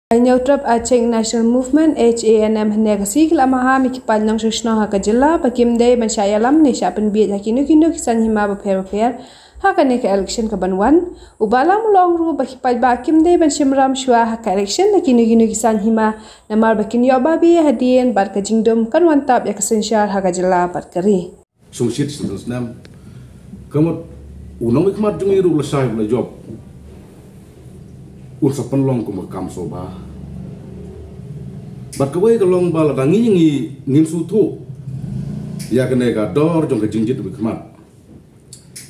Nyautrap Aceh National Movement HANM hanya kasih kelamaha mikipal nang susno ha kajela pakim day mansyayalam ni siapan biat hakinu kinu kisan hima baper hakane ke election kabanwan ubalam long ru bakipal bakim day banshimram shua haka election hakinu kinu kisan hima namar bakin yo babi hadien bar kajingdom kan wantap ya kesensyar ha kajela bar kari sungsit senam kamot unong ikmat jungi ru lesai bela job ursa penlong ko makam soba bat kawai kalong bala dangi ngin sutu ya kene ga dor jong ke jingjit bi khamat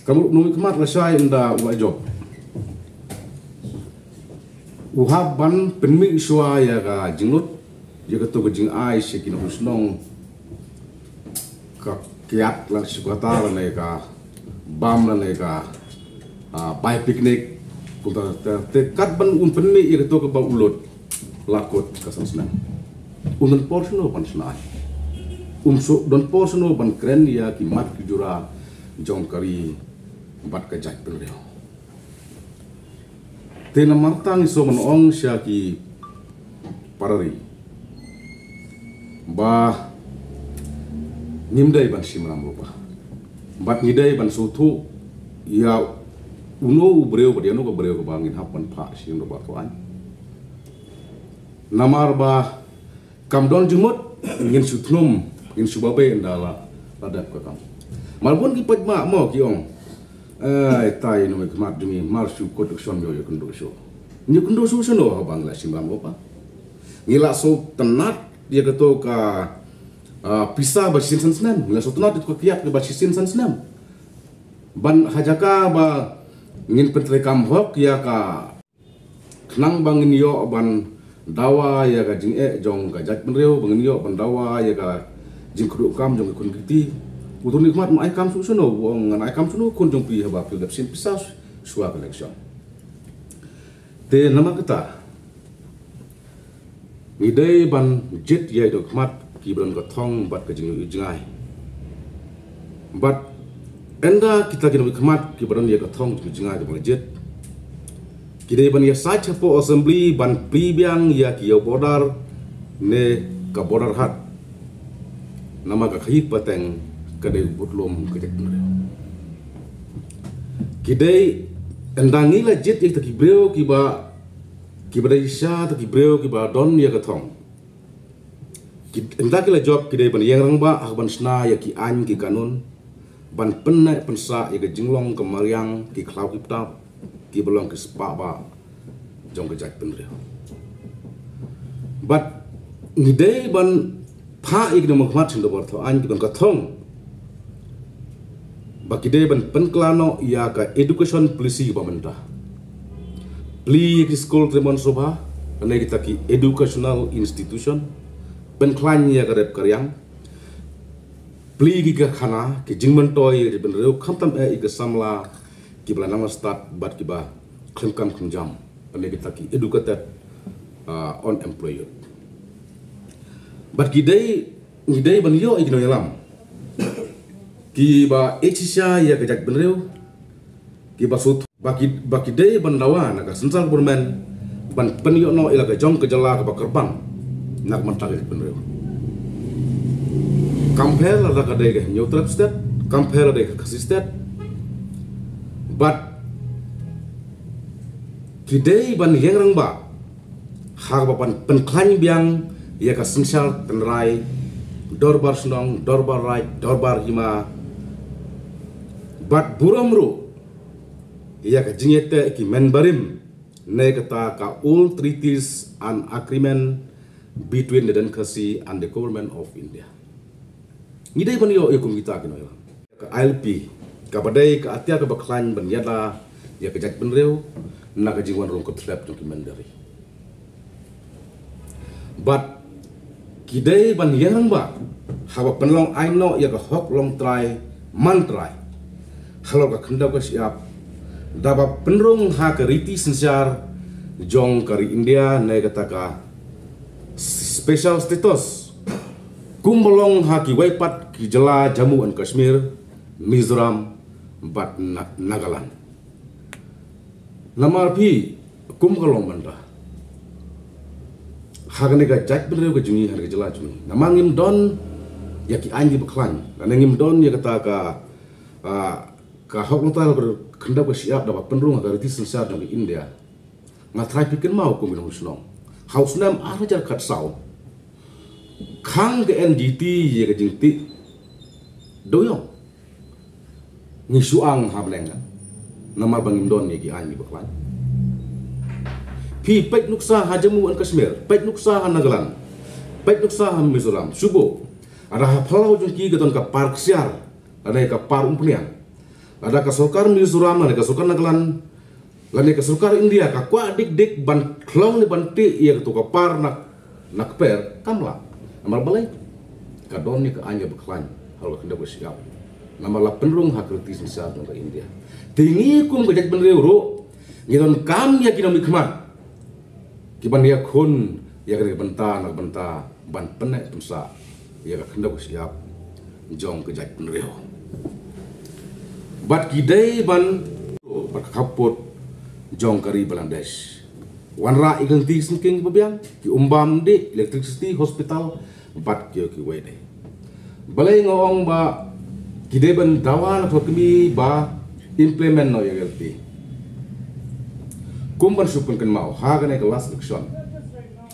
kamu nu khamat lesai inda wa job uhaban penmi shwa ya ga jinglut ya ka to ga jing ai sekin usnong ka kiat la sukata la ka bam la ka pai picnic te kat ban penmi ya to ke ba ulot lakot kasan senang undan porno ban senai so don porno ban kren ya ki mat ki jura jong kari bat ka jat penreo te na martang so man ong sya ki parari ba nimdai ban simram roba bat ngidai ban sutu ya uno breu dia no ko breu ko bangin hapan pha sim ro ba ko an namar ba kam don jumut ngin sutnum ngin subabe ndala ladat ko kam malbon ki pajma mo ki ong ai tai no ke mat dumi mar su ko tuk son yo kundo so ni kundo so no ha bangla sim ram ba ngila so tenat dia keto ka pisa ba sin sansnam ngila so tenat ko kiat ke ba sin sansnam ban hajaka ba ngin pentrekam hok ya ka knang bangin yo ban dawa ya ka jing jong ka jat penreu bangin yo ban dawa ya ka jing kru kam jong kun kiti utun nikmat mai kam su suno wong ngan ai kam suno kun jong pi haba pil sin pisas suwa collection te nama kita ngidei ban jet ya do kmat ki ban ka thong bat ka jing jingai bat enda kita kena khmat ki badan ya ka thong ki jinga ka jet kide ban ya sa chapo assembly ban pribyang ya ki border ne ka border hat nama ka khai pateng ka de butlom ka jet ne kide endangi la jet ya ki breu ki ba isha ta ki breu ki ba don ya ka thong enda ki la job kide ban yang rang ba ban sna ya ki an ki kanun ban penna pensa ya ke jinglong ke mariang ki klau ki tap ki belong ke spa ba jong ke jat penreo but ni dei ban pha ik no makmat sin do tho an ki ban ka thong ba ki dei ban pen klano ya ka education policy ba menta pli ki school tremon soba ane kita ki educational institution pen klan ya ka rep karyang pli giga khana ki jingman toy ben reu khamtam iga samla ki bla nama start bat ki ba khimkam khumjam ane kita ki educated unemployed bat ki dei ban yo igno yalam ki ba echisha ya ka jak ben reu ki ba sut ba ki dei ban dawa na ka sensal burman ban pen yo no ila ka jong ka jala ka ba kerbang nak mantal ben reu compare la ka de neutral state compare de kasi state but today ban yang rang ba har ba pan klan biang ya ka sensal tenrai dorbar sunong dorbar right dorbar hima but buramru ya ka jingete ki menbarim ne kata ka all treaties and agreement between the Democracy and the government of India. Ngidai ban yo kum kita kino ya ka ILP ka badai ka atia ka baklan ban yada ya ka jat benreu na ka jingwan rong ko trap documentary but kidai ban yang ba hawa penlong aino ya ka hok long try man try halo ka khanda ka siap daba penrong ha ka riti sensar jong kari India na kata ka special status kumbolong haki waipat ki jela Jammu and Kashmir, Mizoram, bat Nagaland. Namar pi kumbolong banda. Hagane ga jat benreu ga jungi har ga jela jungi. Namangim don ya ki anji baklan. Nanangim don ya kata ka hok notal ber kenda ba siap dapat penrung ga reti sensar jong India. Ngatrai pikin mau ko minum sunong. Haus nam arajar kat sau. Kang ke NGT ya ga jingti doyong. Ngisuang hablenga. Nama bangim don ya ki anji baklan. Pi pek nuksa hajamu an Kashmir, pek nuksa han Nagaland, pek nuksa han Mizoram, subo. Ada hapalau jungki gaton ka park siar, ada ka par umpnian. Ada ka sokar Mizoram, ada ka sokar Nagaland, lani ka sokar India, ka kwa dik ban klong ni banti ia ka par nak per kamla. Namar balai ka don ni ka anya beklan, hal ka ndak siap. Namar la penrung hakritis misal nang India. Tingi kum gajak benreu ro, ngidon kam ya kinami khmat. Kiban dia kun ya kena benta ban penek tumsa ya kena siap jong kejat penreo bat kidai ban kaput jong kari Bangladesh wanra iganti singking babiang ki umbam di electricity hospital bat ki wede balai ngong ba kidai ban dawan atau kami ba implement no ya gelti kumban supun kan mau hagane kelas leksion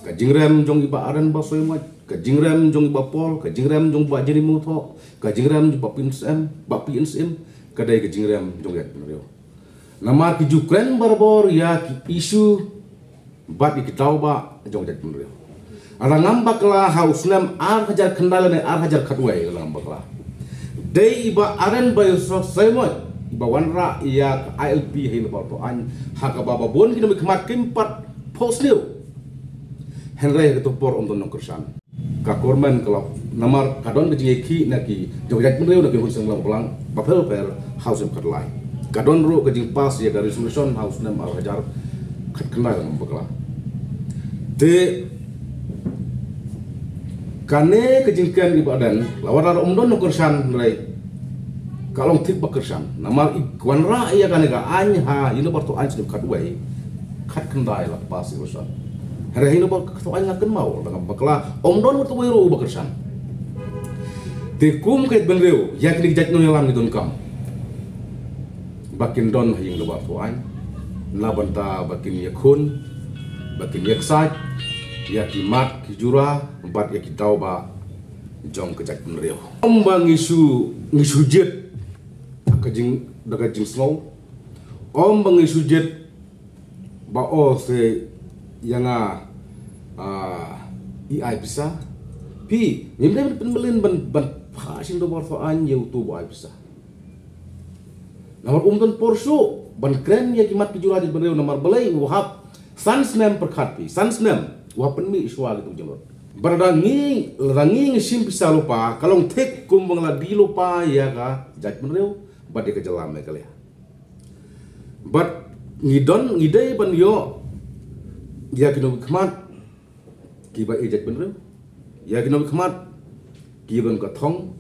ka jingrem jong iba aran ba soymat ka jingrem jong iba pol ka jingrem jong ba jeni muto ka jingrem jong ba pinsem kadai ka jingrem jong yak penrio nama ki jukren barbor ya ki isu bat ki tauba jong yak penrio ala ngambak la hausnam ar hajar kendalane ar hajar katwai la ngambak la dei iba aran ba soymat bawan ra ya ILP hin porto an haka baba bon kini mikmat kimpat posliu henry ke topor om tonong kersan ka korman kalau namar kadon ke jeki naki jojak penreu naki hunseng lang pelang bapel per house of kadlai kadon ro ke jing pas ya dari resolution house nam al hajar khat kenal nam bakla te kane ke jingkan ibadan lawar om don kersan rai kalau tik bakersan, nama ikwan ra iya kan ega anya ini bertu anj di kadwai, kat kendai lah pasti urusan. Hari ini ber ketua anya kan mau dengan bakla om don bertu wiro bakersan. Tikum kait benreu, yak di jat nonyalam di don kam. Bakin don yang lebar tu anj, nabanta bakin yakun, bakin yaksaj, yakimat kijura, empat yakitau ba jong kejat benreu. Om bang isu jet. Kajing daga jing slow om bangi sujet ba o se yanga ai bisa pi nimde penbelin ban phasin do bor an yeu tu ba bisa namar umton porsu ban kren ya kimat kijura di benreu namar belai wahab sansnem perkhat pi sansnem wahab penmi iswa gitu jelot baradangi rangi sim bisa lupa kalau tek kumbang la di lupa ya ka jat benreu bat dia kejelam mereka lihat. Bat ngidai ban yo ya kino khmat kiba ejak benreu ya kino khmat kiban ka thong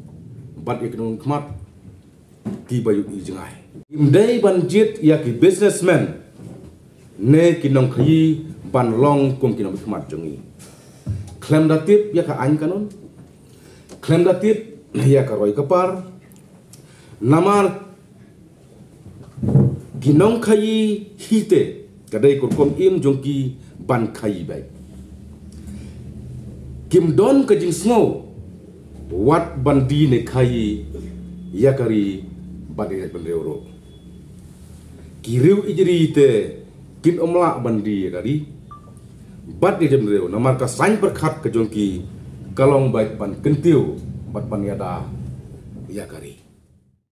bat ya kino khmat kiba yu ijengai imdai ban jit ya ki businessman ne kinong khayi ban long kum kino khmat jongi klem datip ya ka an kanon klem datip ya ka roi kapar namar ginong khayi hite kadai kurkom im jongki ban khayi bai kim don ka jing snow wat bandi ne khayi yakari badi benreuro kiriu ijri te kin omla bandi yakari bat de benreu namar ka sain perkhat ka jongki kalong bai ban kentiu bat ban yada yakari